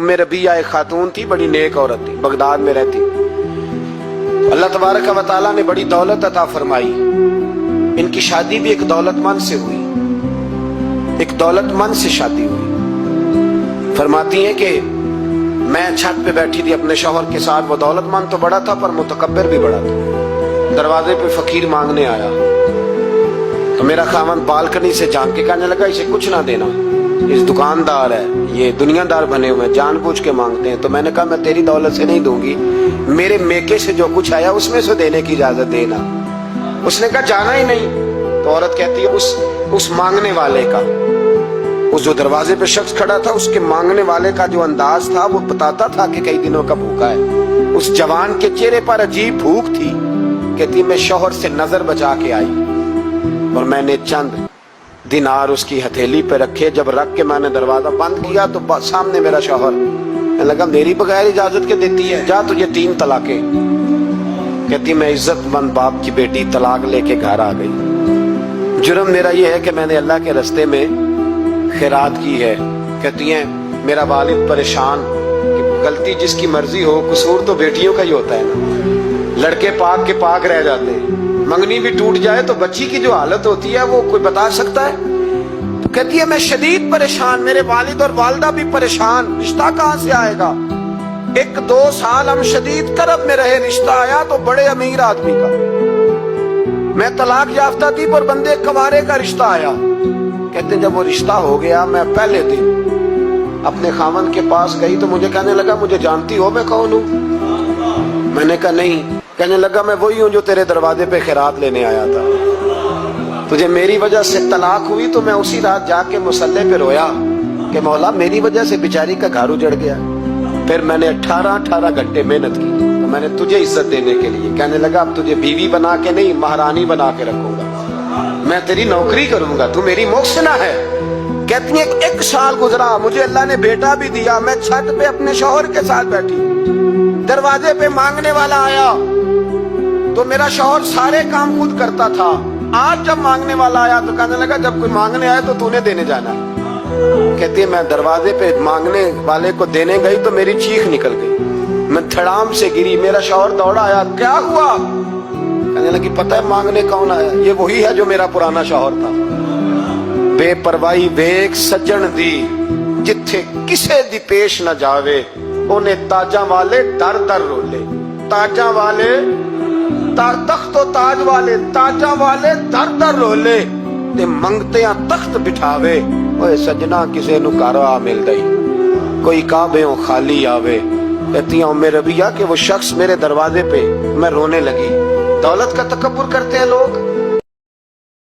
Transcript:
उम्मे रबिया एक खातून थी, बड़ी नेक औरत थी, बगदाद में रहती। अल्लाह तबारक व तआला ने बड़ी दौलत अता फरमाई। इनकी शादी भी एक दौलतमंद से हुई, एक दौलतमंद से शादी हुई। फरमाती हैं कि मैं छत पे बैठी थी अपने शौहर के साथ। वो दौलतमंद तो बड़ा था पर मुतकब्बिर भी बड़ा था। दरवाजे पे फकीर मांगने आया तो मेरा खामन बालकनी से झांक के कहने लगा, इसे कुछ ना देना, इस दुकानदार है, ये दुनियादार बने हुए हैं, जानबूझ के मांगते हैं। तो मैंने कहा मैं तेरी दौलत से नहीं दूंगी, मेरे मेके से जो कुछ आया उसमें से देने की इजाजत देना। उसने कहा जाना ही नहीं। तो औरत कहती है उस मांगने वाले का, उस जो दरवाजे पे शख्स खड़ा था, उसके मांगने वाले का जो अंदाज था वो बताता था कि कई दिनों का भूखा है। उस जवान के चेहरे पर अजीब भूख थी। कहती मैं शौहर से नजर बचा के आई और मैंने चंद दिनार उसकी हथेली पे रखे। जब रख के मैंने दरवाजा बंद किया तो सामने मेरा शौहर। लगा मेरी बगैर इजाजत के देती है, जा तुझे 3 तलाके। कहती मैं इज्जतमंद बाप की बेटी तलाक लेके घर आ गई। जुर्म मेरा ये है कि मैंने अल्लाह के रास्ते में खैरात की है। कहती है मेरा वालिद परेशान, कि गलती जिसकी मर्जी हो, कसूर तो बेटियों का ही होता है ना। लड़के पाक के पाक रह जाते हैं, मंगनी भी टूट जाए तो बच्ची की जो हालत होती है वो कोई बता सकता है। तो कहती है मैं शदीद परेशान, मेरे वालिद और वालदा भी परेशान, रिश्ता कहां से आएगा। 1-2 साल हम शदीद करब में रहे, रिश्ता आया तो बड़े अमीर आदमी का। मैं तलाक याफ्ता थी पर बंदे कवारे का रिश्ता आया। कहते जब वो रिश्ता हो गया, मैं पहले दिन अपने खामन के पास गई तो मुझे कहने लगा मुझे जानती हो मैं कौन हूं। मैंने कहा नहीं। कहने लगा मैं वही हूं जो तेरे दरवाजे पे खैरात लेने आया था। तुझे मेरी वजह से तलाक हुई तो मैं उसी रात जाके मुसल्ले पे रोया कि मौला मेरी वजह से बेचारी का घर उजड़ गया। फिर मैंने 18 घंटे मेहनत की तो मैंने तुझे इज्जत देने के लिए। कहने लगा अब तुझे बीवी बना के नहीं, महारानी बना के रखूंगा, मैं तेरी नौकरी करूंगा, तू मेरी मोहसिना है। कहती है 1 साल गुजरा, मुझे अल्लाह ने बेटा भी दिया। मैं छत पे अपने शौहर के साथ बैठी, दरवाजे पे मांगने वाला आया तो मेरा शौहर सारे काम खुद करता था। आज जब मांगने वाला आया तो कहने लगा जब कोई मांगने आया तो तूने देने जाना। कहती है मैं दरवाजे पे मांगने वाले को देने गई तो मेरी चीख निकल गई, मैं धड़ाम से गिरी। मेरा शौहर दौड़ा आया, क्या हुआ। कहने लगी पता है मांगने कौन आया, ये वही है जो मेरा पुराना शौहर था। बेपरवाही वेख सज्जन दी, जिथे किसे दी पेश न जावे, उन्हें ताजा वाले दर दर रोले। ताजा वाले तख्त ताज वाले, ताजा वाले दर दर रोले, ते मंगते तख्त बिठावे। ओए सजना किसे नु घर आ मिल गई, कोई काबे खाली आवे। कहती हूं मेरे रबिया के वो शख्स मेरे दरवाजे पे, मैं रोने लगी। दौलत का तकब्बुर करते हैं लोग।